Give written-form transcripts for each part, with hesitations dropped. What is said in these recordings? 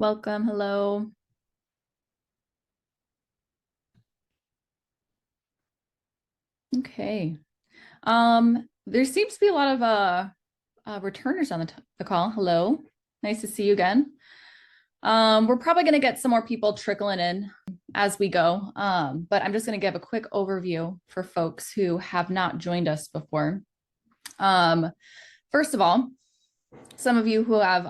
Welcome. Hello. Okay. There seems to be a lot of returners on the call. Hello. Nice to see you again. We're probably going to get some more people trickling in as we go. But I'm just going to give a quick overview for folks who have not joined us before. First of all, some of you who have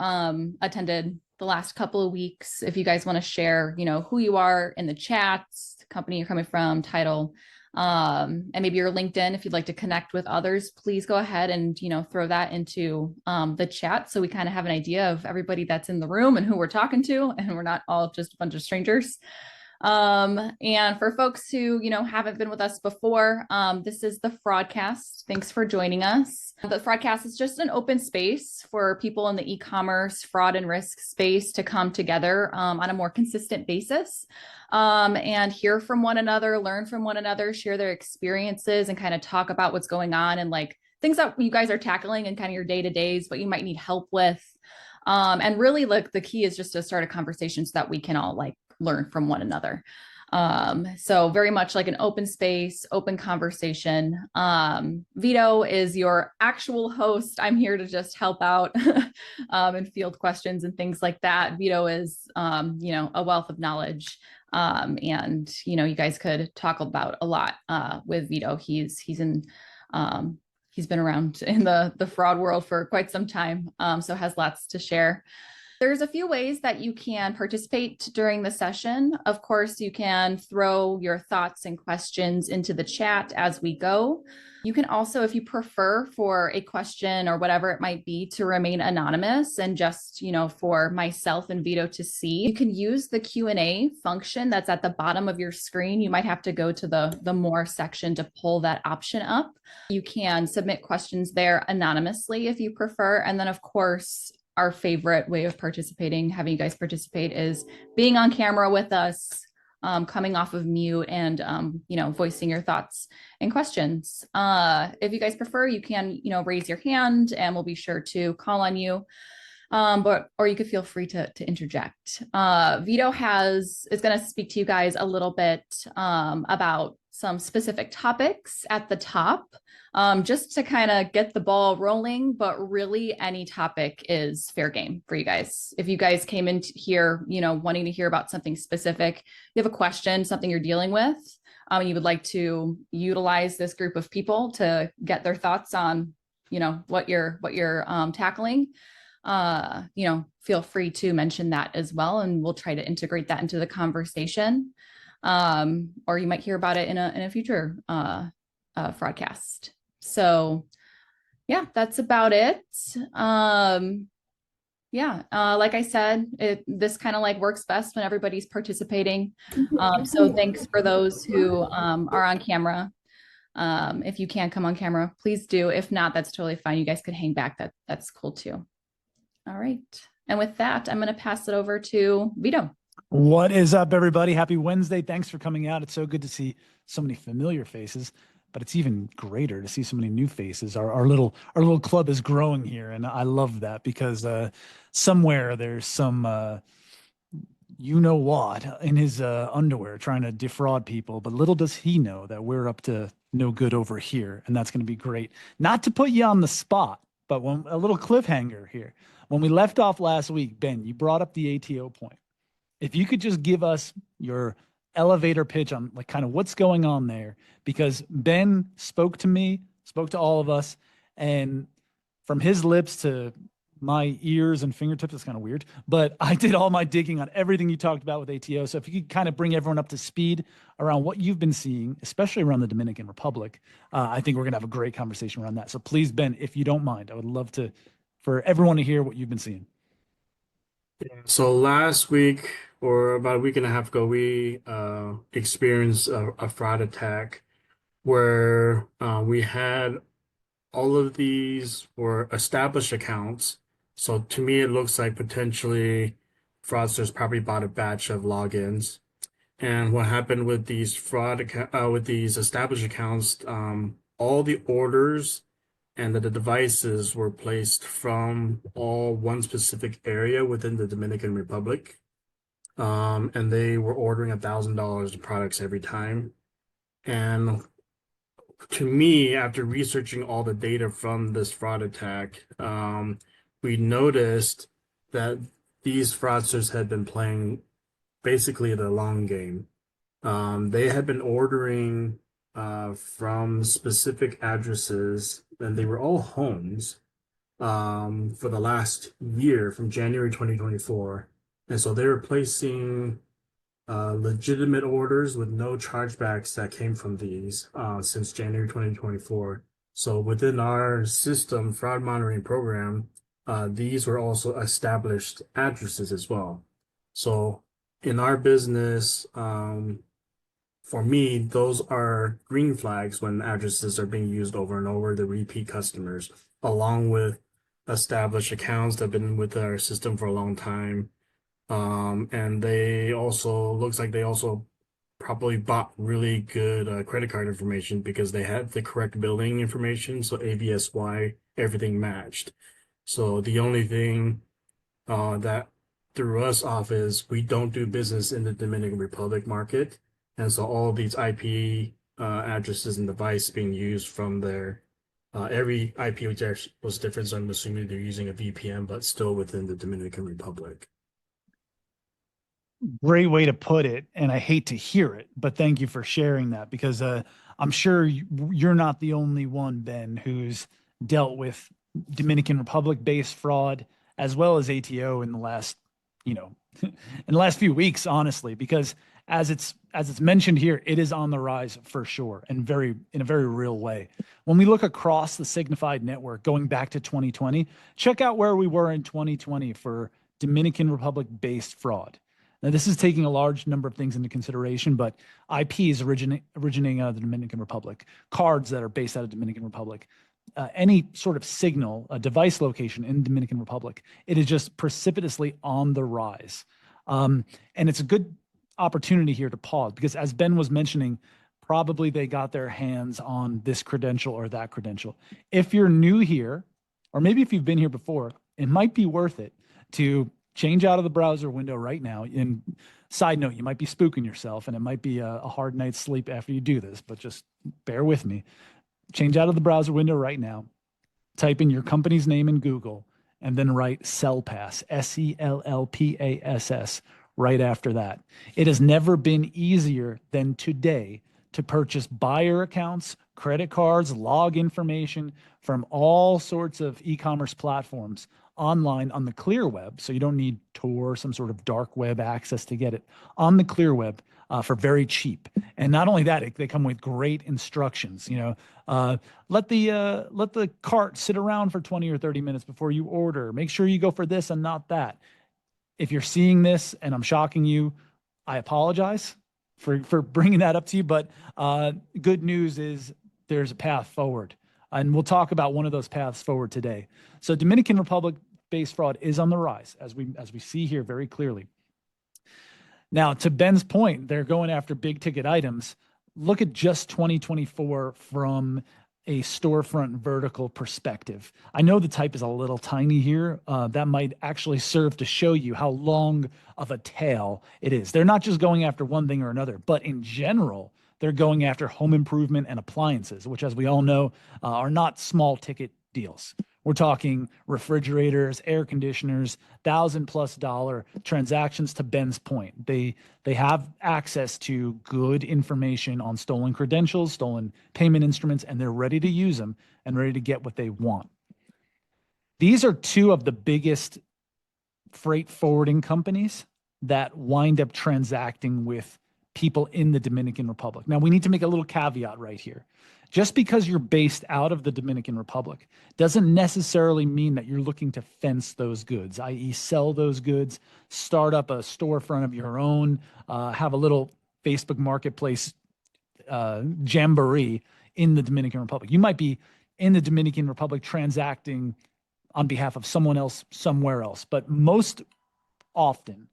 attended the last couple of weeks, if you guys want to share, who you are in the chats, company you're coming from, title, and maybe your LinkedIn, if you'd like to connect with others, please go ahead and, throw that into the chat so we kind of have an idea of everybody that's in the room and who we're talking to, and we're not all just a bunch of strangers. And for folks who, haven't been with us before, this is the Fraudcast. Thanks for joining us. The Fraudcast is just an open space for people in the e-commerce, fraud, and risk space to come together on a more consistent basis and hear from one another, learn from one another, share their experiences, and kind of talk about what's going on and like things that you guys are tackling and kind of your day-to-days, what you might need help with. And really, like, the key is just to start a conversation so that we can all learn from one another. So very much like an open space, open conversation. Vito is your actual host. I'm here to just help out and field questions and things like that. Vito is, a wealth of knowledge. And, you guys could talk about a lot with Vito. He's been around in the fraud world for quite some time, so has lots to share. There's a few ways that you can participate during the session. Of course, you can throw your thoughts and questions into the chat as we go. You can also, if you prefer for a question or whatever it might be, to remain anonymous and just, for myself and Vito to see, you can use the Q&A function that's at the bottom of your screen. You might have to go to the more section to pull that option up. You can submit questions there anonymously if you prefer. And then, of course, our favorite way of participating, having you guys participate, is being on camera with us, coming off of mute and, voicing your thoughts and questions. If you guys prefer, you can, raise your hand and we'll be sure to call on you. Or you could feel free to interject. Vito is going to speak to you guys a little bit about some specific topics at the top, just to kind of get the ball rolling, but really any topic is fair game for you guys. If you guys came in here, wanting to hear about something specific, you have a question, something you're dealing with, and you would like to utilize this group of people to get their thoughts on, what you're tackling, feel free to mention that as well, and we'll try to integrate that into the conversation. Or you might hear about it in a future Fraudcast. So yeah, that's about it. Like I said, this kind of works best when everybody's participating. So thanks for those who are on camera. If you can't come on camera, please do. If not, that's totally fine. You guys could hang back. That's cool too. All right. And with that, I'm going to pass it over to Vito. What is up, everybody? Happy Wednesday. Thanks for coming out. It's so good to see so many familiar faces, but it's even greater to see so many new faces. Our little club is growing here, and I love that because somewhere there's some what in his underwear trying to defraud people, but little does he know that we're up to no good over here, and that's going to be great. Not to put you on the spot, but a little cliffhanger here. When we left off last week, Ben, you brought up the ATO point. If you could just give us your elevator pitch on kind of what's going on there, because Ben spoke to all of us, and from his lips to my ears and fingertips, it's kind of weird, but I did all my digging on everything you talked about with ATO. So if you could kind of bring everyone up to speed around what you've been seeing, especially around the Dominican Republic, I think we're going to have a great conversation around that. So please, Ben, if you don't mind, I would love for everyone to hear what you've been seeing. So last week, or about a week and a half ago, we experienced a fraud attack where we had all of these were established accounts. So to me, it looks like potentially fraudsters probably bought a batch of logins. And what happened with these with these established accounts, all the orders and that the devices were placed from all one specific area within the Dominican Republic. And they were ordering $1,000 of products every time. And to me, after researching all the data from this fraud attack, we noticed that these fraudsters had been playing basically the long game. They had been ordering from specific addresses, and they were all homes for the last year from January 2024. And so they were placing legitimate orders with no chargebacks that came from these since January 2024. So within our system fraud monitoring program, these were also established addresses as well. So in our business, for me, those are green flags when addresses are being used over and over, the repeat customers, along with established accounts that have been with our system for a long time. And they also, looks like they also probably bought really good credit card information because they had the correct billing information. So ABSY, everything matched. So the only thing that threw us off is we don't do business in the Dominican Republic market. And so all these IP addresses and device being used from there, every IP address was different. So I'm assuming they're using a VPN, but still within the Dominican Republic. Great way to put it. And I hate to hear it, but thank you for sharing that, because I'm sure you're not the only one, Ben, who's dealt with Dominican Republic based fraud as well as ATO in the last, in the last few weeks, honestly, because as it's mentioned here, it is on the rise for sure, and in a very real way. When we look across the Signified network going back to 2020, check out where we were in 2020 for Dominican Republic based fraud. Now, this is taking a large number of things into consideration, but IPs originating out of the Dominican Republic, cards that are based out of Dominican Republic, any sort of signal, a device location in Dominican Republic, it is just precipitously on the rise. And it's a good opportunity here to pause, because as Ben was mentioning, probably they got their hands on this credential or that credential. If you're new here, or maybe if you've been here before, it might be worth it to change out of the browser window right now. And side note, you might be spooking yourself, and it might be a hard night's sleep after you do this, but just bear with me. Change out of the browser window right now, type in your company's name in Google, and then write SELLPASS, SELLPASS, right after that. It has never been easier than today to purchase buyer accounts, credit cards, log information from all sorts of e-commerce platforms online on the clear web. So you don't need Tor or some sort of dark web access to get it on the clear web for very cheap. And not only that, they come with great instructions. Let the cart sit around for 20 or 30 minutes before you order. Make sure you go for this and not that. If you're seeing this and I'm shocking you, I apologize for bringing that up to you. But good news is there's a path forward. And we'll talk about one of those paths forward today. So Dominican Republic-based fraud is on the rise, as we see here very clearly. Now, to Ben's point, they're going after big ticket items. Look at just 2024 from a storefront vertical perspective. I know the type is a little tiny here. That might actually serve to show you how long of a tail it is. They're not just going after one thing or another, but in general, they're going after home improvement and appliances, which, as we all know, are not small ticket deals. We're talking refrigerators, air conditioners, $1,000+ transactions. To Ben's point, they have access to good information on stolen credentials, stolen payment instruments, and they're ready to use them and ready to get what they want. These are two of the biggest freight forwarding companies that wind up transacting with people in the Dominican Republic. Now, we need to make a little caveat right here. Just because you're based out of the Dominican Republic doesn't necessarily mean that you're looking to fence those goods, i.e. sell those goods, start up a storefront of your own, have a little Facebook marketplace jamboree in the Dominican Republic. You might be in the Dominican Republic transacting on behalf of someone else somewhere else, but most often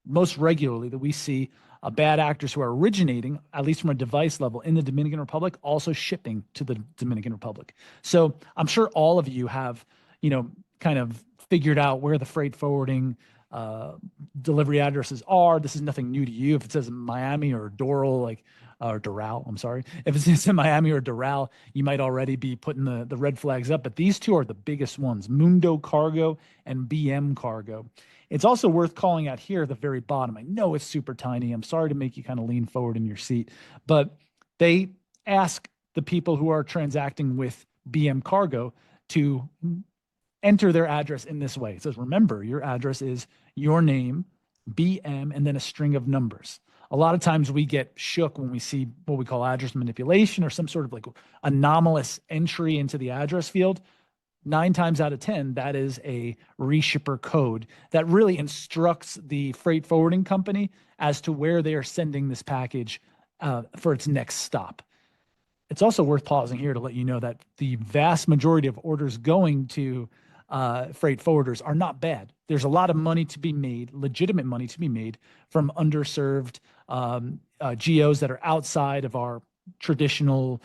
most regularly that we see bad actors who are originating, at least from a device level, in the Dominican Republic, also shipping to the Dominican Republic. So I'm sure all of you have, kind of figured out where the freight forwarding delivery addresses are. This is nothing new to you. If it says Miami or Doral, or Doral, I'm sorry. If it says in Miami or Doral, you might already be putting the red flags up. But these two are the biggest ones, Mundo Cargo and BM Cargo. It's also worth calling out here at the very bottom. I know it's super tiny. I'm sorry to make you kind of lean forward in your seat, but they ask the people who are transacting with BM Cargo to enter their address in this way. It says, remember, your address is your name, BM, and then a string of numbers. A lot of times we get shook when we see what we call address manipulation or some sort of anomalous entry into the address field. 9 times out of 10, that is a reshipper code that really instructs the freight forwarding company as to where they are sending this package for its next stop. It's also worth pausing here to let you know that the vast majority of orders going to freight forwarders are not bad. There's a lot of money to be made, legitimate money to be made from underserved geos that are outside of our traditional,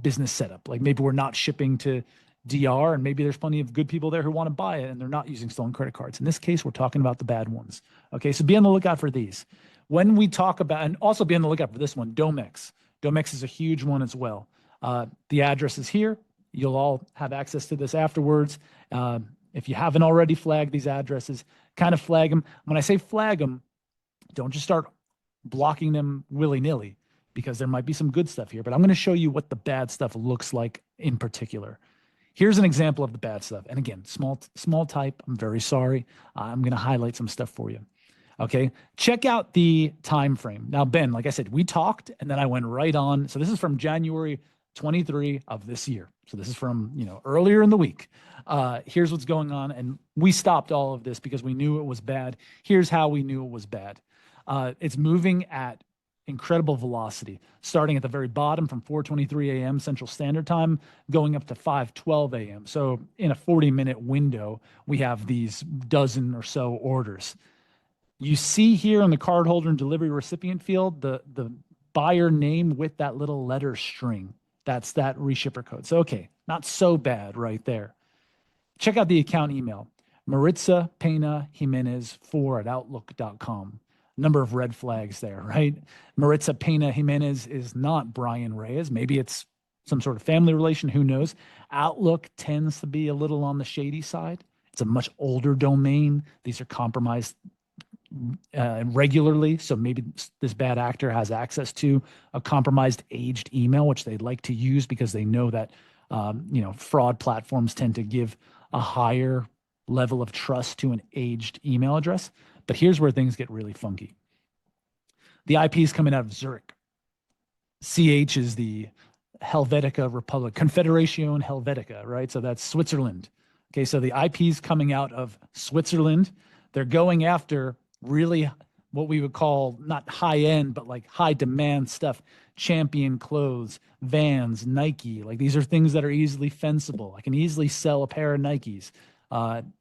business setup. Like maybe we're not shipping to DR, and maybe there's plenty of good people there who want to buy it and they're not using stolen credit cards. In this case, we're talking about the bad ones. Okay, so be on the lookout for these. When we talk about, and also be on the lookout for this one, Domex. Domex is a huge one as well. The address is here. You'll all have access to this afterwards. If you haven't already flagged these addresses, kind of flag them. When I say flag them, don't just start blocking them willy-nilly, because there might be some good stuff here, but I'm going to show you what the bad stuff looks like in particular. Here's an example of the bad stuff. And again, small type. I'm very sorry. I'm going to highlight some stuff for you. Okay. Check out the time frame. Now, Ben, like I said, we talked and then I went right on. So this is from January 23 of this year. So this is from, earlier in the week. Here's what's going on. And we stopped all of this because we knew it was bad. Here's how we knew it was bad. It's moving at incredible velocity, starting at the very bottom from 4:23 a.m. Central Standard Time, going up to 5:12 a.m. So in a 40-minute window, we have these dozen or so orders. You see here in the cardholder and delivery recipient field, the buyer name with that little letter string. That's that reshipper code. So, okay, not so bad right there. Check out the account email, Maritza Pena Jimenez 4@outlook.com. Number of red flags there, right? Maritza Pena Jimenez is not Brian Reyes. Maybe it's some sort of family relation, who knows? Outlook tends to be a little on the shady side. It's a much older domain. These are compromised regularly. So maybe this bad actor has access to a compromised aged email, which they'd like to use because they know that, fraud platforms tend to give a higher level of trust to an aged email address. But here's where things get really funky. The IP is coming out of Zurich. CH is the Helvetica Republic, Confederation Helvetica, right? So that's Switzerland. Okay, so the IP is coming out of Switzerland. They're going after really what we would call not high end, but like high demand stuff. Champion clothes, Vans, Nike. Like these are things that are easily fensible. I can easily sell a pair of Nikes.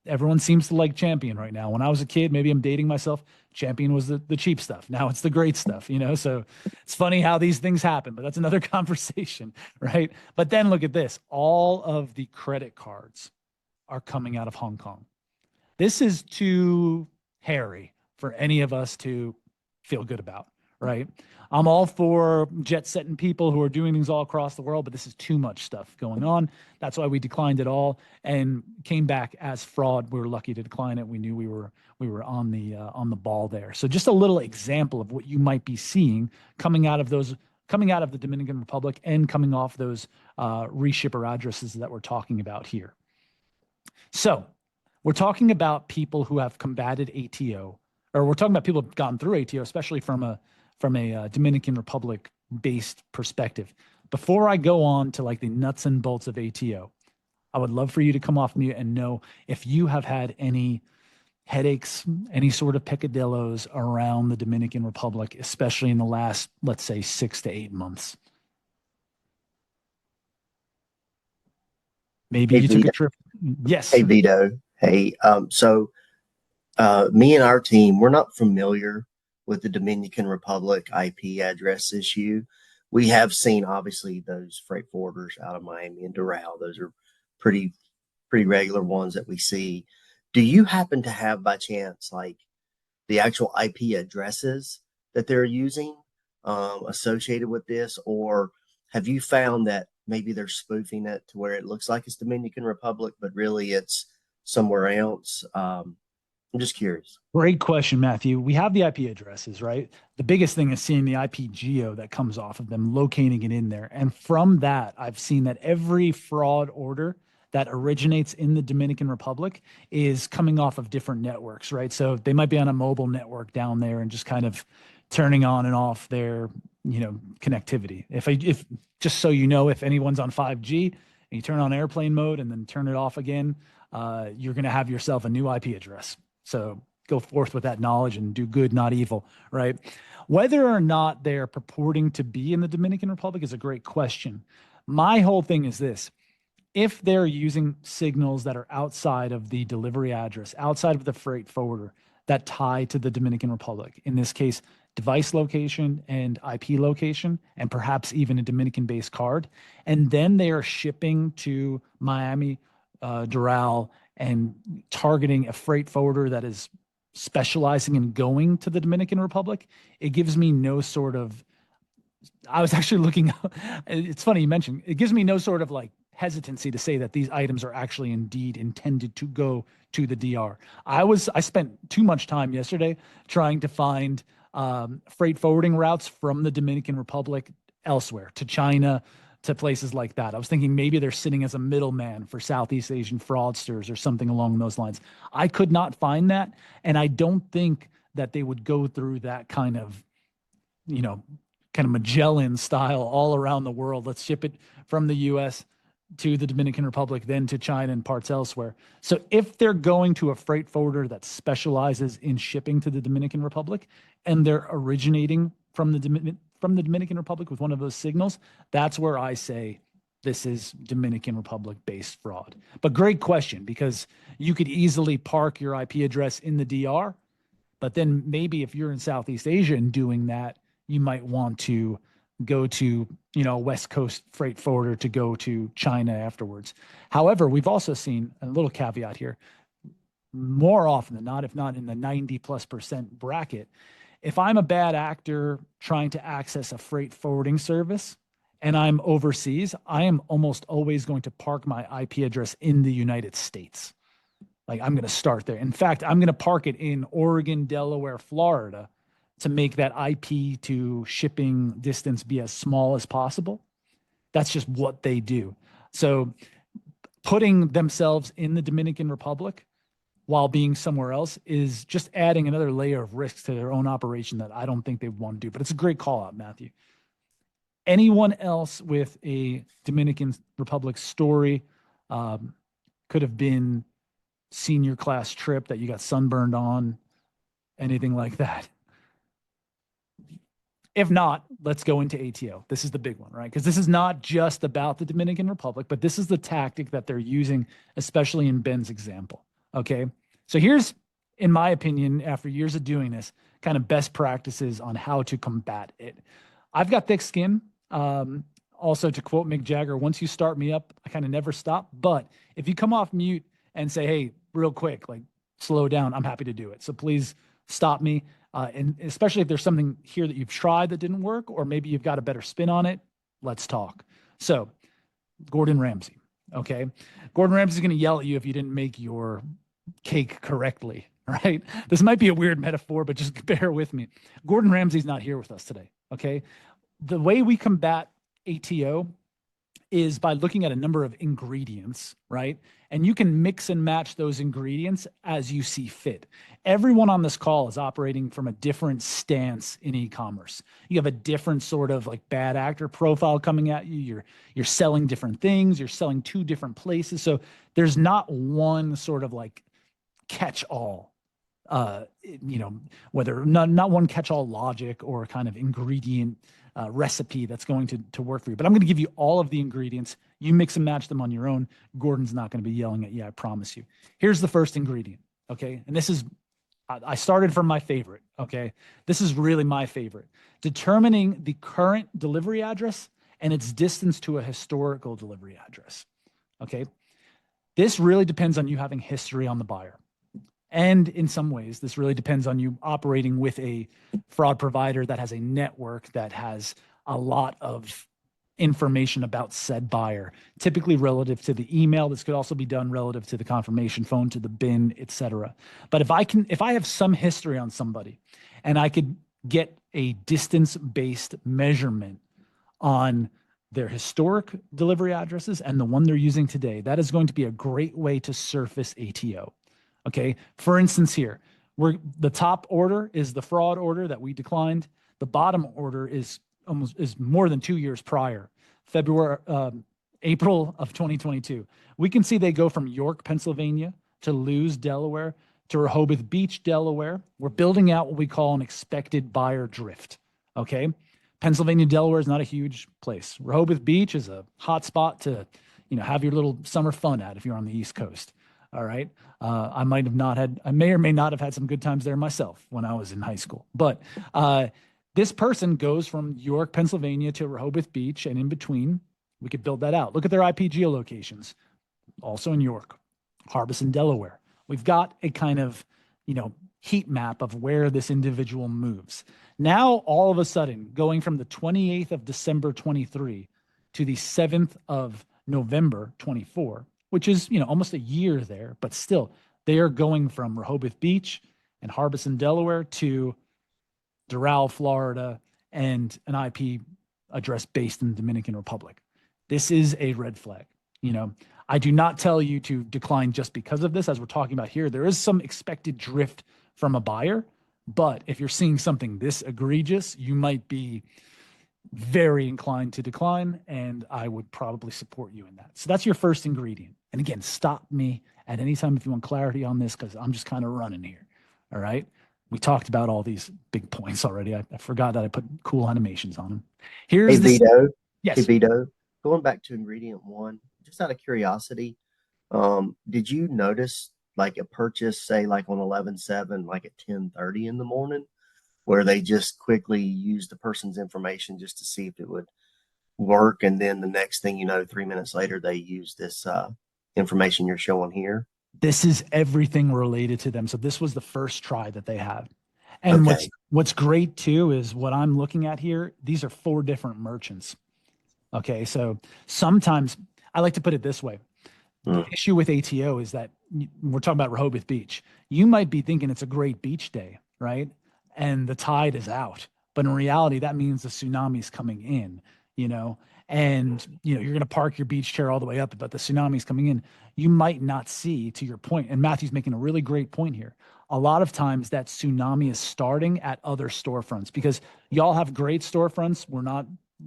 Everyone seems to like Champion right now. When I was a kid, maybe I'm dating myself, Champion was the cheap stuff. Now it's the great stuff, so it's funny how these things happen, but that's another conversation, right? But then look at this. All of the credit cards are coming out of Hong Kong. This is too hairy for any of us to feel good about, right? I'm all for jet setting people who are doing things all across the world, but this is too much stuff going on. That's why we declined it all and came back as fraud. We were lucky to decline it. We knew we were on the ball there. So just a little example of what you might be seeing coming out of the Dominican Republic and coming off those reshipper addresses that we're talking about here. So we're talking about people who have combated ATO, or we're talking about people who've gone through ATO, especially from a Dominican Republic based perspective. Before I go on to like the nuts and bolts of ATO, I would love for you to come off mute and know if you have had any headaches, any sort of peccadillos around the Dominican Republic, especially in the last, let's say, 6 to 8 months. Maybe Hey, you took Vito. a trip. Yes. Hey, Vito. Hey, so Me and our team, we're not familiar with the Dominican Republic IP address issue. We have seen obviously those freight forwarders out of Miami and Doral. Those are pretty pretty regular ones that we see. Do you happen to have by chance like the actual IP addresses that they're using associated with this, or have you found that maybe they're spoofing it to where it looks like it's Dominican Republic, but really it's somewhere else? I'm just curious. Great question, Matthew. We have the IP addresses, right? The biggest thing is seeing the IP geo that comes off of them, locating it in there. And from that, I've seen that every fraud order that originates in the Dominican Republic is coming off of different networks, right? So they might be on a mobile network down there and just kind of turning on and off their, connectivity. If just so you know, if anyone's on 5G and you turn on airplane mode and then turn it off again, you're going to have yourself a new IP address. So go forth with that knowledge and do good, not evil, right? Whether or not they're purporting to be in the Dominican Republic is a great question. My whole thing is this. If they're using signals that are outside of the delivery address, outside of the freight forwarder that tie to the Dominican Republic, in this case, device location and IP location, and perhaps even a Dominican-based card, and then they are shipping to Miami, Doral, and targeting a freight forwarder that is specializing in going to the Dominican Republic, it gives me no sort of, I was actually looking, it's funny you mentioned, it gives me no sort of like hesitancy to say that these items are actually indeed intended to go to the DR. I spent too much time yesterday trying to find freight forwarding routes from the Dominican Republic elsewhere, to China, to places like that. I was thinking maybe they're sitting as a middleman for Southeast Asian fraudsters or something along those lines. I could not find that. And I don't think that they would go through that kind of Magellan style all around the world. Let's ship it from the US to the Dominican Republic, then to China and parts elsewhere. So if they're going to a freight forwarder that specializes in shipping to the Dominican Republic and they're originating from the Dominican Republic with one of those signals, that's where I say this is Dominican Republic based fraud. But great question, because you could easily park your IP address in the DR, but then maybe if you're in Southeast Asia and doing that, you might want to go to, a West Coast freight forwarder to go to China afterwards. However, we've also seen a little caveat here, more often than not, if not in the 90+% bracket, if I'm a bad actor trying to access a freight forwarding service and I'm overseas, I am almost always going to park my IP address in the United States. Like I'm going to start there. In fact, I'm going to park it in Oregon, Delaware, Florida to make that IP to shipping distance be as small as possible. That's just what they do. So putting themselves in the Dominican Republic while being somewhere else is just adding another layer of risk to their own operation that I don't think they want to do. But it's a great call out, Matthew. Anyone else with a Dominican Republic story, could have been senior class trip that you got sunburned on, anything like that? If not, let's go into ATO. This is the big one, right? Because this is not just about the Dominican Republic, but this is the tactic that they're using, especially in Ben's example. Okay. So here's, in my opinion, after years of doing this, kind of best practices on how to combat it. I've got thick skin. Also, to quote Mick Jagger, once you start me up, I kind of never stop. But if you come off mute and say, hey, real quick, like slow down, I'm happy to do it. So please stop me. And especially if there's something here that you've tried that didn't work, or maybe you've got a better spin on it, let's talk. So Gordon Ramsay. Okay. Gordon Ramsay is going to yell at you if you didn't make your cake correctly, right? This might be a weird metaphor, but just bear with me. Gordon Ramsay's not here with us today. Okay. The way we combat ATO is by looking at a number of ingredients, right? And you can mix and match those ingredients as you see fit. Everyone on this call is operating from a different stance in e-commerce. You have a different sort of like bad actor profile coming at you. You're selling different things. You're selling two different places. So there's not one sort of like catch-all, whether not one catch-all logic or kind of ingredient recipe that's going to work for you. But I'm going to give you all of the ingredients. You mix and match them on your own. Gordon's not going to be yelling at you, I promise you. Here's the first ingredient, okay? And this is I started from my favorite. Okay. This is really my favorite. Determining the current delivery address and its distance to a historical delivery address. Okay. This really depends on you having history on the buyer. And in some ways, this really depends on you operating with a fraud provider that has a network that has a lot of information about said buyer, typically relative to the email. This could also be done relative to the confirmation phone, to the bin, etc. But if I have some history on somebody and I could get a distance-based measurement on their historic delivery addresses and the one they're using today, that is going to be a great way to surface ATO. Okay. For instance, here, the top order is the fraud order that we declined. The bottom order is more than 2 years prior, April of 2022. We can see they go from York, Pennsylvania to Lewes, Delaware to Rehoboth Beach, Delaware. We're building out what we call an expected buyer drift. Okay. Pennsylvania, Delaware is not a huge place. Rehoboth Beach is a hot spot to, have your little summer fun at if you're on the East Coast. All right. I may or may not have had some good times there myself when I was in high school. But this person goes from York, Pennsylvania to Rehoboth Beach, and in between, we could build that out. Look at their IP geolocations, also in York, Harbison, Delaware. We've got a kind of, heat map of where this individual moves. Now, all of a sudden, going from the 28th of December 23 to the 7th of November 24, which is, almost a year there, but still, they are going from Rehoboth Beach and Harbison, Delaware to Doral, Florida, and an IP address based in the Dominican Republic. This is a red flag. I do not tell you to decline just because of this. As we're talking about here, there is some expected drift from a buyer, but if you're seeing something this egregious, you might be very inclined to decline, and I would probably support you in that. So that's your first ingredient. And again, stop me at any time if you want clarity on this, because I'm just kind of running here. All right. We talked about all these big points already. I forgot that I put cool animations on them. Here's Vito. Yes. Hey, Vito. Going back to ingredient 1, just out of curiosity, did you notice like a purchase, say like on 11/7, like at 10:30 in the morning, where they just quickly used the person's information just to see if it would work, and then the next thing you know, 3 minutes later, they use this information you're showing here? This is everything related to them. So this was the first try that they had. And Okay. what's great too is what I'm looking at here. These are 4 different merchants. Okay. So sometimes I like to put it this way. The issue with ATO is that we're talking about Rehoboth Beach. You might be thinking it's a great beach day, right? And the tide is out. But in reality, that means the tsunami's coming in, and you're going to park your beach chair all the way up, but the tsunami's coming in. You might not see, to your point, and Matthew's making a really great point here. A lot of times that tsunami is starting at other storefronts, because y'all have great storefronts. We're not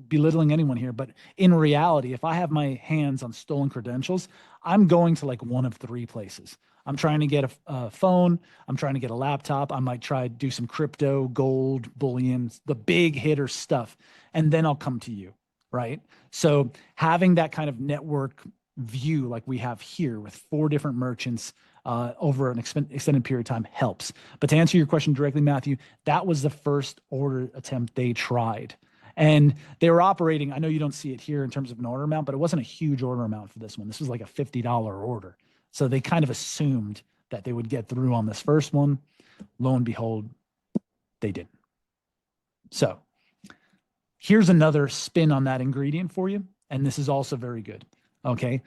belittling anyone here, but in reality, if I have my hands on stolen credentials, I'm going to like one of 3 places. I'm trying to get a phone. I'm trying to get a laptop. I might try to do some crypto, gold, bullion, the big hitter stuff, and then I'll come to you, right? So having that kind of network view like we have here with 4 different merchants over an extended period of time helps. But to answer your question directly, Matthew, that was the first order attempt they tried. And they were operating, I know you don't see it here in terms of an order amount, but it wasn't a huge order amount for this one. This was like a $50 order. So they kind of assumed that they would get through on this first one. Lo and behold, they didn't. So here's another spin on that ingredient for you. And this is also very good. Okay.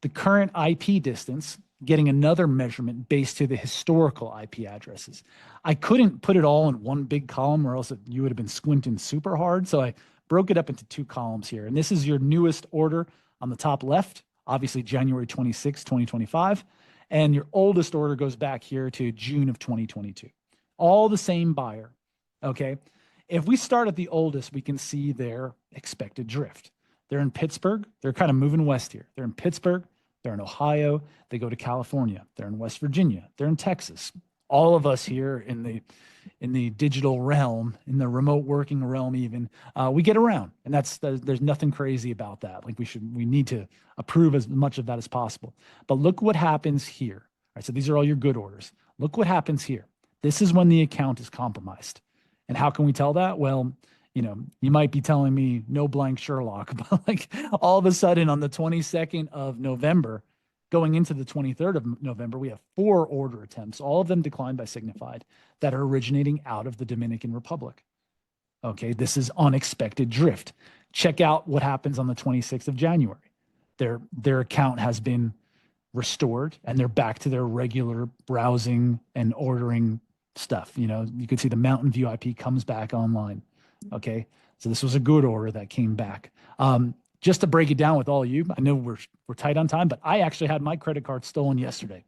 The current IP distance, getting another measurement based to the historical IP addresses. I couldn't put it all in one big column, or else you would have been squinting super hard. So I broke it up into 2 columns here. And this is your newest order on the top left, obviously January 26, 2025. And your oldest order goes back here to June of 2022. All the same buyer. Okay. If we start at the oldest, we can see their expected drift. They're in Pittsburgh. They're kind of moving west here. They're in Pittsburgh. They're in Ohio. They go to California. They're in West Virginia. They're in Texas. All of us here in the digital realm, in the remote working realm, even we get around, and there's nothing crazy about that. Like we need to approve as much of that as possible. But look what happens here. All right, so these are all your good orders. Look what happens here. This is when the account is compromised. And how can we tell that? Well, you might be telling me no blank Sherlock, but like all of a sudden on the 22nd of November, going into the 23rd of November, we have 4 order attempts, all of them declined by Signified, that are originating out of the Dominican Republic. Okay, this is unexpected drift. Check out what happens on the 26th of January. Their account has been restored and they're back to their regular browsing and ordering stuff. You can see the Mountain View IP comes back online. Okay, so this was a good order that came back. Just to break it down with all you, I know we're tight on time, but I actually had my credit card stolen yesterday.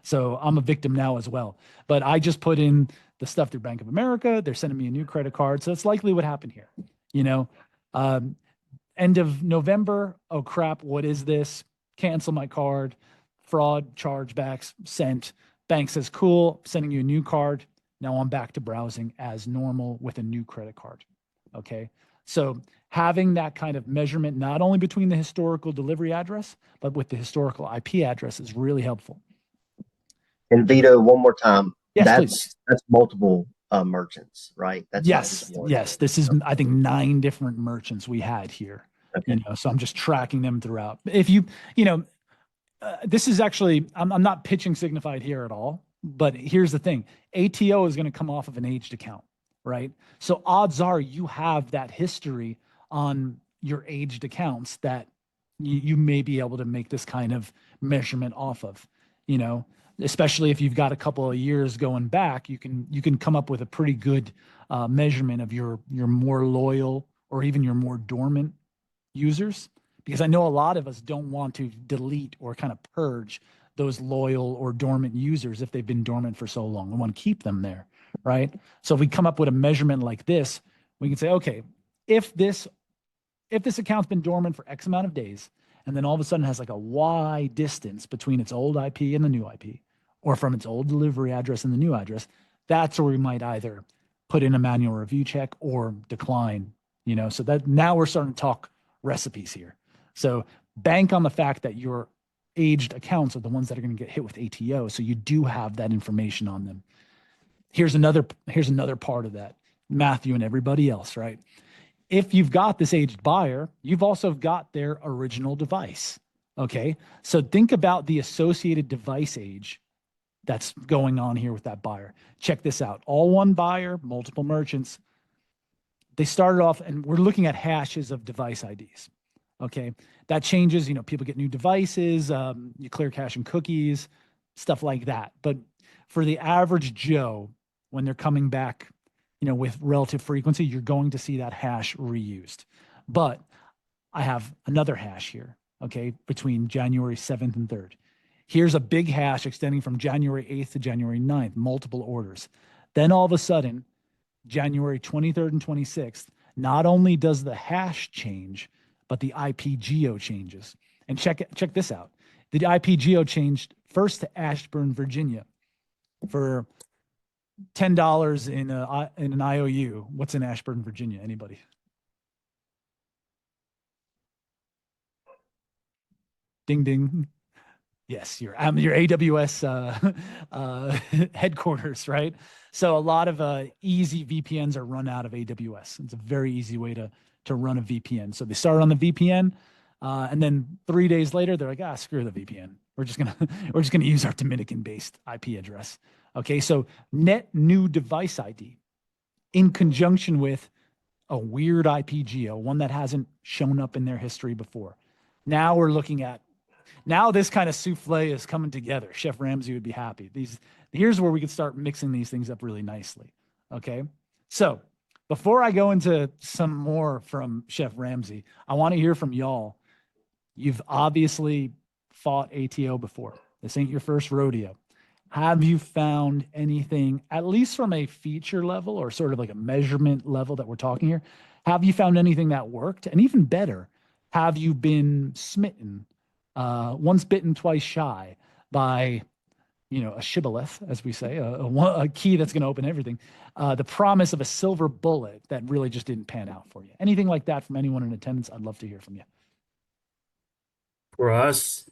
So I'm a victim now as well. But I just put in the stuff through Bank of America. They're sending me a new credit card. So that's likely what happened here. End of November. Oh crap. What is this? Cancel my card. Fraud, chargebacks, sent. Bank says, cool, sending you a new card. Now I'm back to browsing as normal with a new credit card. Okay. So having that kind of measurement, not only between the historical delivery address, but with the historical IP address is really helpful. And Vito, one more time. Yes, please. That's multiple merchants, right? That's not Yes. just one. Yes. This is, I think, 9 different merchants we had here. Okay. So I'm just tracking them throughout. If this is actually, I'm not pitching Signified here at all, but here's the thing. ATO is going to come off of an aged account, right? So odds are you have that history on your aged accounts that you may be able to make this kind of measurement off of, especially if you've got a couple of years going back, you can come up with a pretty good measurement of your more loyal or even your more dormant users. Because I know a lot of us don't want to delete or kind of purge those loyal or dormant users if they've been dormant for so long. We want to keep them there, right? So if we come up with a measurement like this, we can say, okay, if this account's been dormant for X amount of days, and then all of a sudden has like a Y distance between its old IP and the new IP, or from its old delivery address and the new address, that's where we might either put in a manual review check or decline, so that now we're starting to talk recipes here. So bank on the fact that your aged accounts are the ones that are going to get hit with ATO. So you do have that information on them. Here's another part of that, Matthew and everybody else, right? If you've got this aged buyer, you've also got their original device. Okay. So think about the associated device age that's going on here with that buyer. Check this out. All one buyer, multiple merchants. They started off, and we're looking at hashes of device IDs. Okay, that changes. People get new devices, you clear cache and cookies, stuff like that. But for the average Joe, when they're coming back, with relative frequency, you're going to see that hash reused. But I have another hash here, okay, between January 7th and 3rd. Here's a big hash extending from January 8th to January 9th, multiple orders. Then all of a sudden, January 23rd and 26th, not only does the hash change, but the IP geo changes. And check this out. The IP geo changed first to Ashburn, Virginia, for $10 in an IOU. What's in Ashburn, Virginia? Anybody? Ding ding. Yes, your AWS headquarters, right? So a lot of easy VPNs are run out of AWS. It's a very easy way to run a VPN. So they started on the VPN, and then 3 days later, they're like, screw the VPN. We're just gonna use our Dominican-based IP address. Okay, so net new device ID in conjunction with a weird IP geo, one that hasn't shown up in their history before. Now we're looking at, this kind of souffle is coming together. Chef Ramsay would be happy. Here's where we can start mixing these things up really nicely. Okay, so before I go into some more from Chef Ramsay, I want to hear from y'all. You've obviously fought ATO before. This ain't your first rodeo. Have you found anything, at least from a feature level or sort of like a measurement level that we're talking here? Have you found anything that worked? And even better, have you been smitten, once bitten, twice shy by, a shibboleth, as we say, a key that's going to open everything, the promise of a silver bullet that really just didn't pan out for you? Anything like that from anyone in attendance? I'd love to hear from you. For us,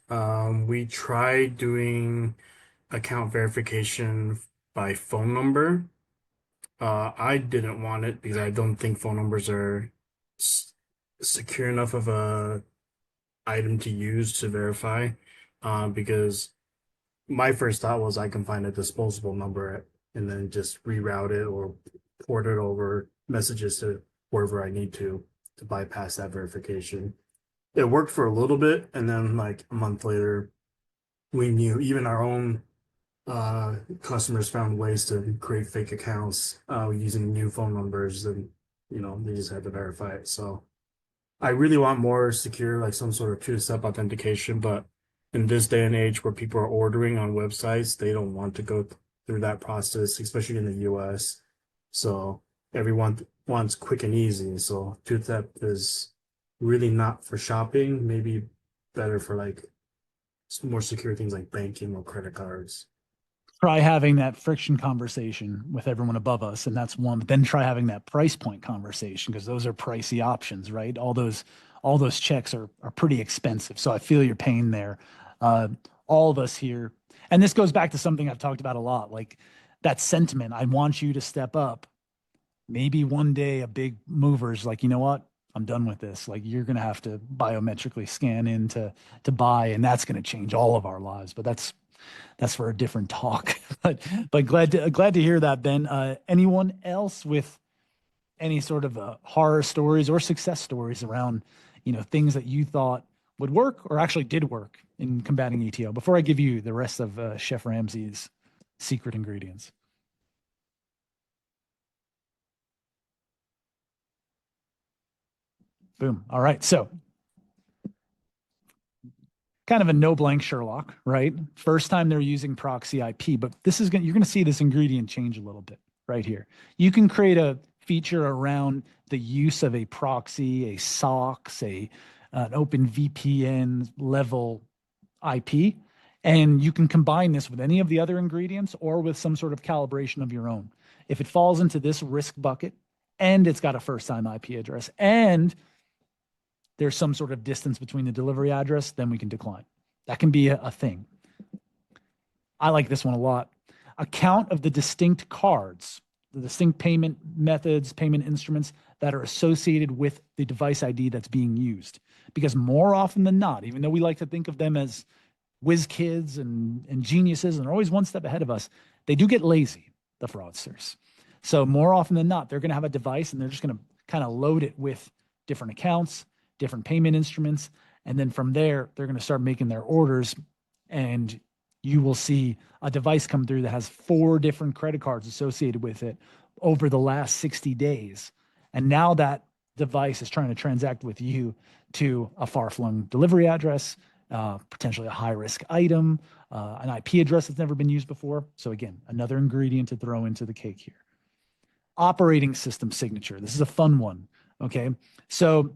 we tried doing account verification by phone number. I didn't want it because I don't think phone numbers are secure enough of a item to use to verify. Because my first thought was I can find a disposable number and then just reroute it or port it over messages to wherever I need to bypass that verification. It worked for a little bit, and then like a month later, we knew even our own customers found ways to create fake accounts using new phone numbers, and they just had to verify it. So I really want more secure, like some sort of two-step authentication, but in this day and age where people are ordering on websites, they don't want to go through that process, especially in the US. So everyone wants quick and easy. So two-step is really not for shopping, maybe better for like more secure things like banking or credit cards. Try having that friction conversation with everyone above us, and that's one. But then try having that price point conversation, because those are pricey options, right? All those checks are pretty expensive. So I feel your pain there. All of us here, and this goes back to something I've talked about a lot, like that sentiment. I want you to step up. Maybe one day a big mover's like, you know what? I'm done with this. Like, you're going to have to biometrically scan in to buy, and that's going to change all of our lives. But that's for a different talk. but glad to hear that, Ben. Anyone else with any sort of horror stories or success stories around, things that you thought would work or actually did work in combating ATO? Before I give you the rest of Chef Ramsay's secret ingredients. Boom. All right. So kind of a no blank Sherlock, right? First time they're using proxy IP, but you're going to see this ingredient change a little bit right here. You can create a feature around the use of a proxy, a SOCKS, an open VPN level IP, and you can combine this with any of the other ingredients or with some sort of calibration of your own. If it falls into this risk bucket and it's got a first time IP address and there's some sort of distance between the delivery address, then we can decline. That can be a thing. I like this one a lot. Account of the distinct cards, the distinct payment methods, payment instruments that are associated with the device ID that's being used. Because more often than not, even though we like to think of them as whiz kids and geniuses and are always one step ahead of us, they do get lazy, the fraudsters. So more often than not, they're going to have a device and they're just going to kind of load it with different accounts, different payment instruments. And then from there, they're going to start making their orders, and you will see a device come through that has 4 different credit cards associated with it over the last 60 days. And now that device is trying to transact with you to a far-flung delivery address, potentially a high-risk item, an IP address that's never been used before. So again, another ingredient to throw into the cake here. Operating system signature. This is a fun one, okay? So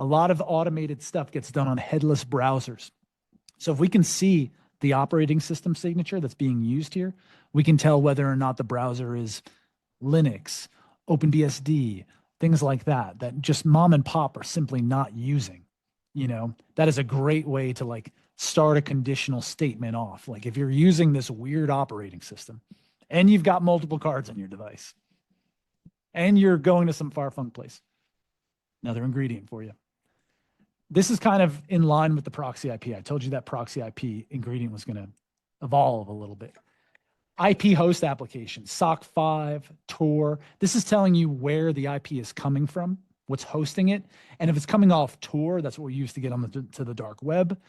a lot of automated stuff gets done on headless browsers. So if we can see the operating system signature that's being used here, we can tell whether or not the browser is Linux, OpenBSD, things like that, that just mom and pop are simply not using. That is a great way to like start a conditional statement off. Like if you're using this weird operating system and you've got multiple cards on your device and you're going to some far-flung place, another ingredient for you. This is kind of in line with the proxy IP. I told you that proxy IP ingredient was going to evolve a little bit. IP host application, SOC 5, Tor. This is telling you where the IP is coming from, what's hosting it. And if it's coming off Tor, that's what we use to get on to the dark web.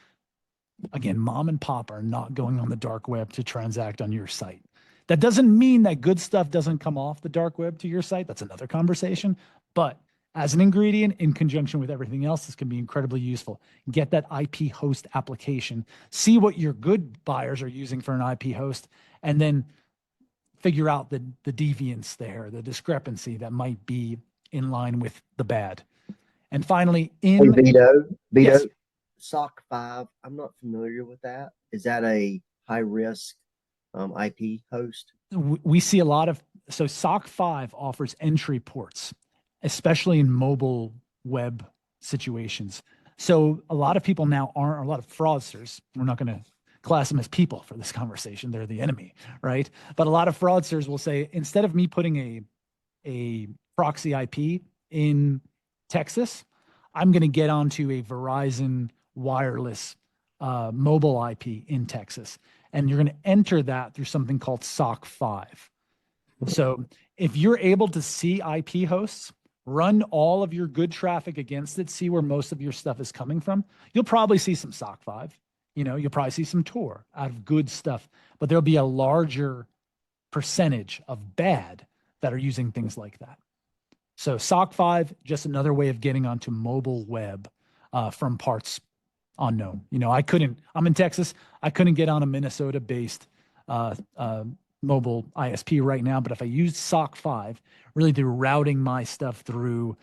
Again, mom and pop are not going on the dark web to transact on your site. That doesn't mean that good stuff doesn't come off the dark web to your site. That's another conversation. But as an ingredient in conjunction with everything else, this can be incredibly useful. Get that IP host application, see what your good buyers are using for an IP host, and then figure out the deviance there, the discrepancy that might be in line with the bad. And finally, Hey, Vito, Yes. SOC 5, I'm not familiar with that. Is that a high risk IP host? We see a lot of, so SOC 5 offers entry ports, especially in mobile web situations. So a lot of people now a lot of fraudsters, we're not going to class them as people for this conversation. They're the enemy, right? But a lot of fraudsters will say, instead of me putting a proxy IP in Texas, I'm going to get onto a Verizon wireless mobile IP in Texas. And you're going to enter that through something called SOC 5. So if you're able to see IP hosts, run all of your good traffic against it, see where most of your stuff is coming from, you'll probably see some SOC 5. You'll probably see some Tor out of good stuff, but there'll be a larger percentage of bad that are using things like that. So SOC 5, just another way of getting onto mobile web from parts unknown. I'm in Texas. I couldn't get on a Minnesota-based mobile ISP right now, but if I used SOC 5, really through routing my stuff through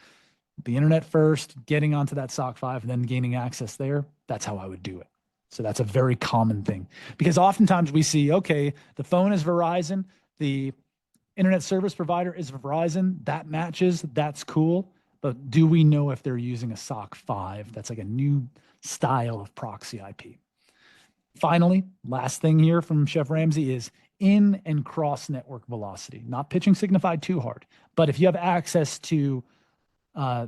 the internet first, getting onto that SOC 5, and then gaining access there, that's how I would do it. So that's a very common thing, because oftentimes we see, okay, the phone is Verizon, the internet service provider is Verizon, that matches, that's cool, but do we know if they're using a SOC 5? That's like a new style of proxy IP. Finally, last thing here from Chef Ramsey is in and cross network velocity. Not pitching Signified too hard, but if you have access to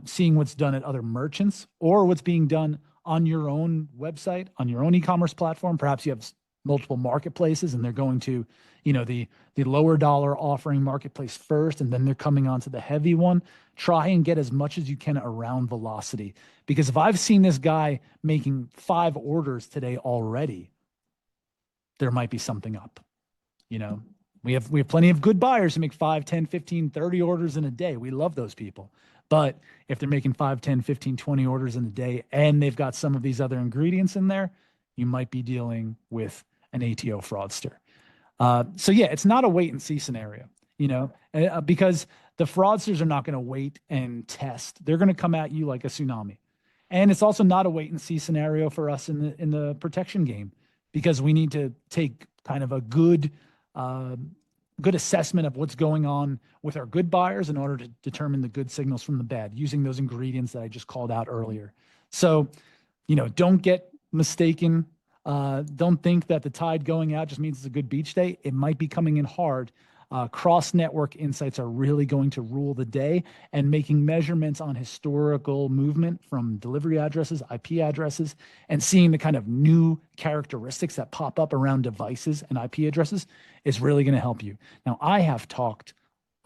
seeing what's done at other merchants or what's being done on your own website, on your own e-commerce platform, perhaps you have multiple marketplaces and they're going to, the lower dollar offering marketplace first, and then they're coming onto the heavy one. Try and get as much as you can around velocity, because if I've seen this guy making 5 orders today already, there might be something up. We have plenty of good buyers who make 5, 10, 15, 30 orders in a day. We love those people. But if they're making 5, 10, 15, 20 orders in a day, and they've got some of these other ingredients in there, you might be dealing with an ATO fraudster. So yeah, it's not a wait and see scenario, because the fraudsters are not going to wait and test. They're going to come at you like a tsunami. And it's also not a wait and see scenario for us in the protection game, because we need to take kind of a good assessment of what's going on with our good buyers in order to determine the good signals from the bad, using those ingredients that I just called out earlier. So, don't get mistaken. Don't think that the tide going out just means it's a good beach day. It might be coming in hard. Cross-network insights are really going to rule the day, and making measurements on historical movement from delivery addresses, IP addresses, and seeing the kind of new characteristics that pop up around devices and IP addresses is really going to help you. Now, I have talked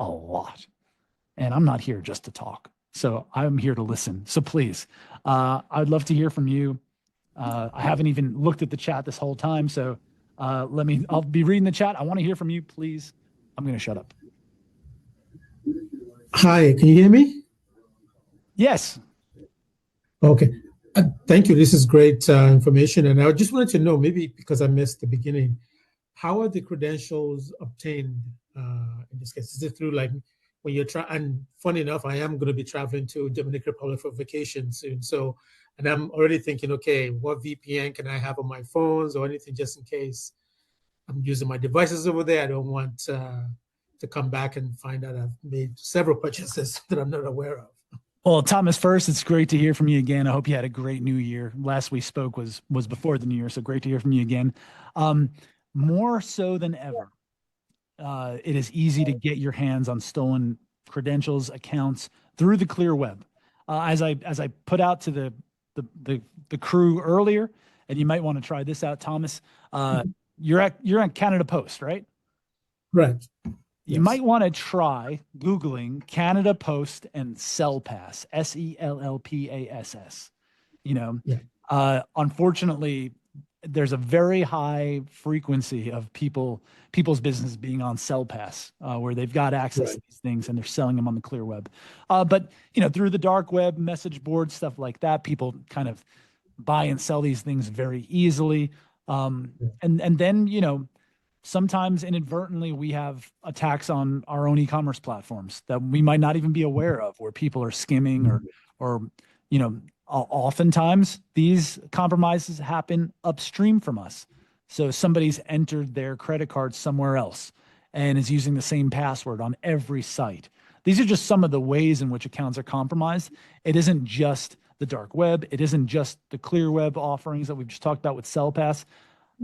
a lot, and I'm not here just to talk. So I'm here to listen. So please, I'd love to hear from you. I haven't even looked at the chat this whole time. So I'll be reading the chat. I want to hear from you, please. I'm going to shut up. Hi, can you hear me? Yes. Okay. Thank you. This is great information. And I just wanted to know, maybe because I missed the beginning, how are the credentials obtained in this case? Is it through when you're and funny enough, I am going to be traveling to Dominican Republic for vacation soon. So, and I'm already thinking, okay, what VPN can I have on my phones or anything just in case I'm using my devices over there? I don't want to come back and find out I've made several purchases that I'm not aware of. Well, Thomas, first, it's great to hear from you again. I hope you had a great new year. Last we spoke was before the new year, so great to hear from you again. More so than ever, it is easy to get your hands on stolen credentials, accounts through the clear web. As I put out to the crew earlier, and you might want to try this out, Thomas. You're at Canada Post, right? Right. You might want to try Googling Canada Post and SellPass, SELLPASS. Unfortunately, there's a very high frequency of people's business being on SellPass, where they've got access to these things and they're selling them on the clear web. But through the dark web, message boards, stuff like that, people kind of buy and sell these things very easily. And then, sometimes inadvertently we have attacks on our own e-commerce platforms that we might not even be aware of, where people are skimming or oftentimes these compromises happen upstream from us. So somebody's entered their credit card somewhere else and is using the same password on every site. These are just some of the ways in which accounts are compromised. It isn't just the dark web. It isn't just the clear web offerings that we've just talked about with SellPass.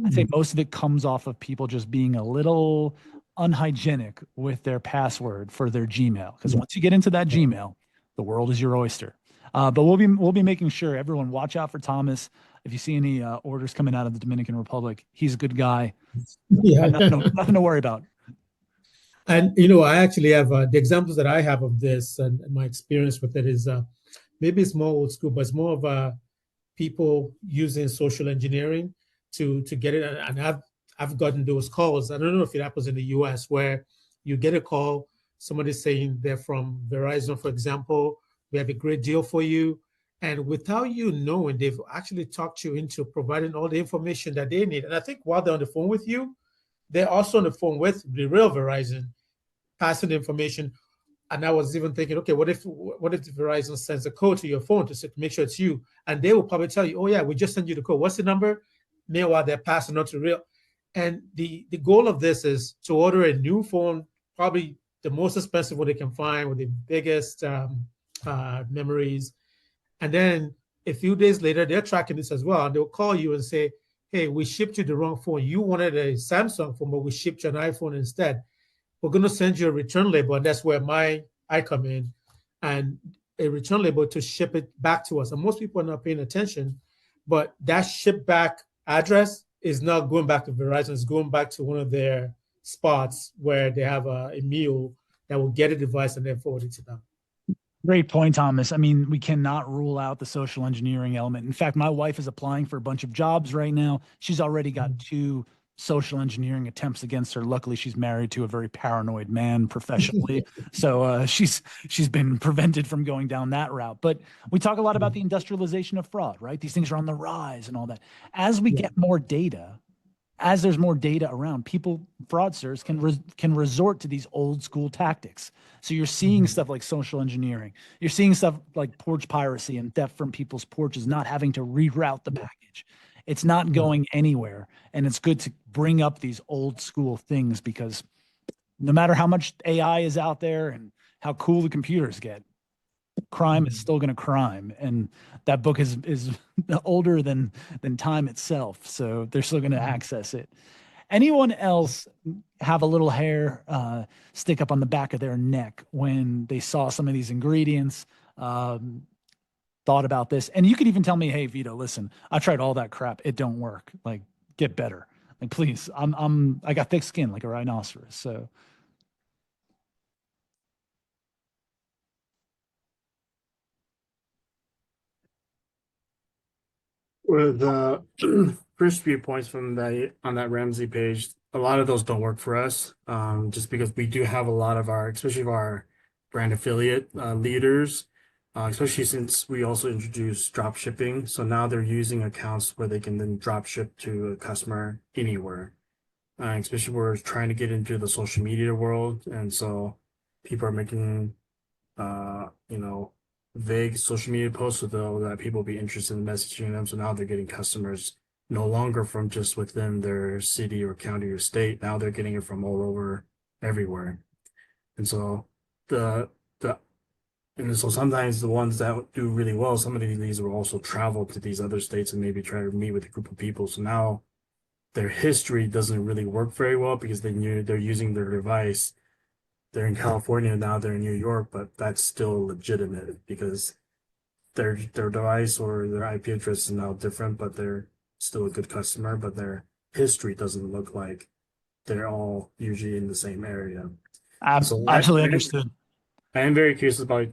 I'd say most of it comes off of people just being a little unhygienic with their password for their Gmail. Because once you get into that Gmail, the world is your oyster. But we'll be making sure everyone watch out for Thomas. If you see any orders coming out of the Dominican Republic, he's a good guy. Yeah. Nothing to worry about. And I actually have the examples that I have of this, and my experience with it is maybe it's more old school, but it's more of people using social engineering to get it. And I've gotten those calls. I don't know if it happens in the US where you get a call, somebody saying they're from Verizon, for example, we have a great deal for you. And without you knowing, they've actually talked you into providing all the information that they need. And I think while they're on the phone with you, they're also on the phone with the real Verizon, passing the information. And I was even thinking, okay, what if Verizon sends a code to your phone to make sure it's you? And they will probably tell you, oh yeah, we just sent you the code. What's the number? Meanwhile, they're passing on to real. And the goal of this is to order a new phone, probably the most expensive one they can find with the biggest memories. And then a few days later, they're tracking this as well. And they'll call you and say, hey, we shipped you the wrong phone. You wanted a Samsung phone, but we shipped you an iPhone instead. We're going to send you a return label. And that's where I come in, and a return label to ship it back to us. And most people are not paying attention, but that ship back address is not going back to Verizon. It's going back to one of their spots where they have a mule that will get a device and then forward it to them. Great point, Thomas. I mean, we cannot rule out the social engineering element. In fact, my wife is applying for a bunch of jobs right now. She's already got 2 social engineering attempts against her. Luckily, she's married to a very paranoid man professionally. So she's been prevented from going down that route. But we talk a lot about the industrialization of fraud, right? These things are on the rise and all that. As we get more data, as there's more data around, fraudsters can resort to these old school tactics. So you're seeing stuff like social engineering. You're seeing stuff like porch piracy and theft from people's porches, not having to reroute the package. It's not going anywhere. And it's good to bring up these old school things, because no matter how much AI is out there and how cool the computers get, crime is still going to crime. And that book is older than time itself. So they're still going to access it. Anyone else have a little hair stick up on the back of their neck when they saw some of these ingredients, thought about this? And you could even tell me, hey, Vito, listen, I tried all that crap. It don't work. Like, get better. Like, please, I got thick skin like a rhinoceros. So With the first few points from on that Ramsey page, a lot of those don't work for us. Just because we do have a lot of especially our brand affiliate leaders, especially since we also introduced drop shipping. So now they're using accounts where they can then drop ship to a customer anywhere. Especially we're trying to get into the social media world, and so people are making vague social media posts though that people will be interested in messaging them. So now they're getting customers no longer from just within their city or county or state. Now they're getting it from all over, everywhere. And so so sometimes the ones that do really well, some of these will also travel to these other states and maybe try to meet with a group of people. So now their history doesn't really work very well, because they're using their device. They're in California now, they're in New York, but that's still legitimate because their device or their IP address is now different, but they're still a good customer, but their history doesn't look like they're all usually in the same area. So absolutely understood. I am very curious about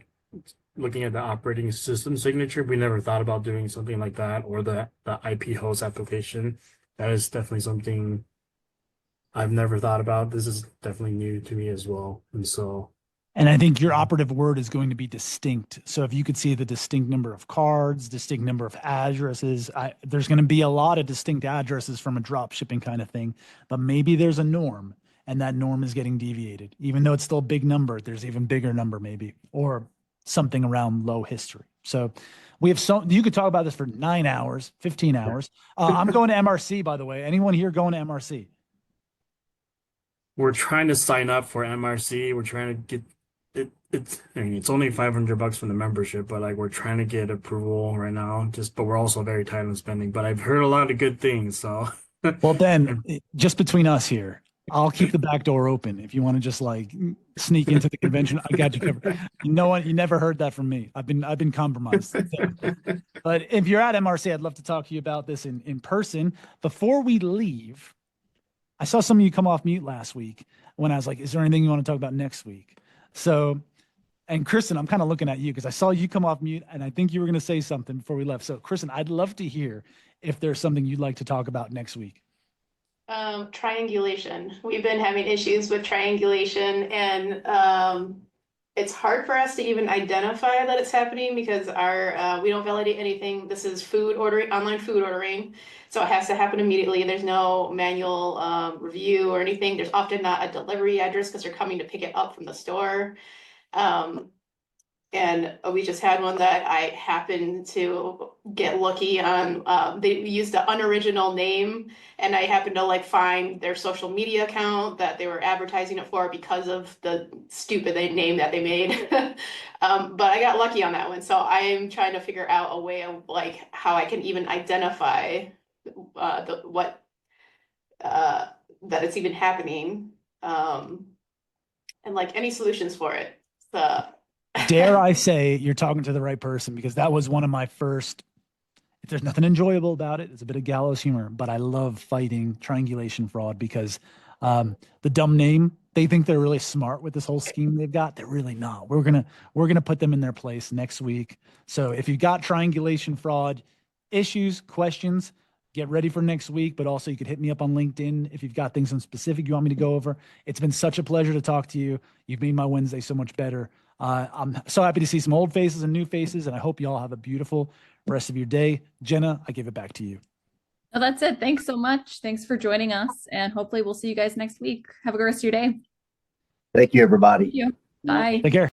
looking at the operating system signature. We never thought about doing something like that, or the IP host application. That is definitely something I've never thought about. This is definitely new to me as well. And I think your operative word is going to be distinct. So if you could see the distinct number of cards, distinct number of addresses, there's going to be a lot of distinct addresses from a drop shipping kind of thing, but maybe there's a norm, and that norm is getting deviated. Even though it's still a big number, there's even bigger number maybe, or something around low history. So we have you could talk about this for 9 hours, 15 hours. I'm going to MRC, by the way. Anyone here going to MRC? We're trying to sign up for MRC. We're trying to get it. It's only $500 for the membership, but like we're trying to get approval right now. But we're also very tight on spending. But I've heard a lot of good things, so Well, then, just between us here, I'll keep the back door open if you want to just like sneak into the convention. I got you covered. You know what? You never heard that from me. I've been compromised. So, but if you're at MRC, I'd love to talk to you about this in person. Before we leave, I saw some of you come off mute last week when I was like, "Is there anything you want to talk about next week?" So, and Kristen, I'm kind of looking at you because I saw you come off mute, and I think you were going to say something before we left. So, Kristen, I'd love to hear if there's something you'd like to talk about next week. Triangulation. We've been having issues with triangulation, and it's hard for us to even identify that it's happening because our we don't validate anything. This is food ordering, online food ordering, so it has to happen immediately. There's no manual review or anything. There's often not a delivery address because they're coming to pick it up from the store. And we just had one that I happened to get lucky on. They used an unoriginal name, and I happened to like find their social media account that they were advertising it for because of the stupid name that they made. But I got lucky on that one, so I am trying to figure out a way of like how I can even identify that it's even happening, and like any solutions for it. So. Dare I say you're talking to the right person, because that was one of my first. If there's nothing enjoyable about it, it's a bit of gallows humor, but I love fighting triangulation fraud because the dumb name, they think they're really smart with this whole scheme they've got. They're really not. We're gonna put them in their place next week. So if you've got triangulation fraud issues, questions, get ready for next week. But also you could hit me up on LinkedIn if you've got things in specific you want me to go over. It's been such a pleasure to talk to you. You've made my Wednesday so much better. I'm so happy to see some old faces and new faces, and I hope you all have a beautiful rest of your day. Jenna, I give it back to you. Well, that's it. Thanks so much. Thanks for joining us, and hopefully we'll see you guys next week. Have a good rest of your day. Thank you, everybody. Thank you. Bye. Take care.